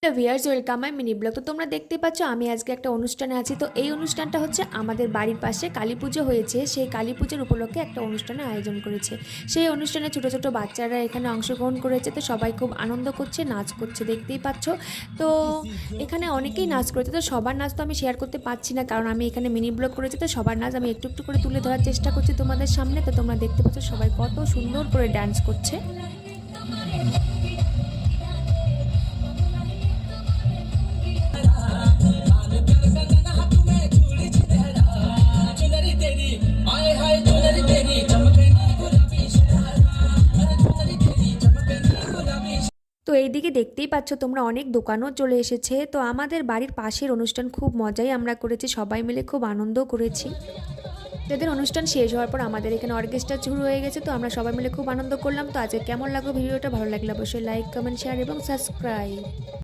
Viewers welcome my mini blog. তো তোমরা দেখতে পাচ্ছ আমি আজকে একটা অনুষ্ঠানে আছি। তো এই অনুষ্ঠানটা হচ্ছে আমাদের বাড়ির পাশে কালী পুজো হয়েছে, সেই কালী পুজোর উপলক্ষে একটা অনুষ্ঠানের আয়োজন করেছে। সেই অনুষ্ঠানে ছোট ছোট বাচ্চারা এখানে অংশগ্রহণ করেছে। তো সবাই খুব আনন্দ করছে, নাচ করছে, দেখতেই পাচ্ছ। তো এখানে অনেকেই নাচ করেছে। তো সবার নাচ তো আমি শেয়ার করতে পারছি না, কারণ আমি এখানে মিনি ব্লগ করেছি। তো সবার নাচ আমি একটু একটু করে তুলে ধরার চেষ্টা করছি তোমাদের সামনে। তো তোমরা দেখতে পাচ্ছ সবাই কত সুন্দর করে ডান্স করছে। তো এইদিকে দেখতেই পাচ্ছ তোমরা অনেক দোকানও চলে এসেছে। তো আমাদের বাড়ির পাশের অনুষ্ঠান খুব মজাই আমরা করেছি, সবাই মিলে খুব আনন্দ করেছি। এদের অনুষ্ঠান শেষ হওয়ার পর আমাদের এখানে অর্কেস্ট্রা শুরু হয়ে গেছে। তো আমরা সবাই মিলে খুব আনন্দ করলাম। তো আজকে কেমন লাগলো ভিডিওটা, ভালো লাগলে অবশ্যই লাইক, কমেন্ট, শেয়ার এবং সাবস্ক্রাইব।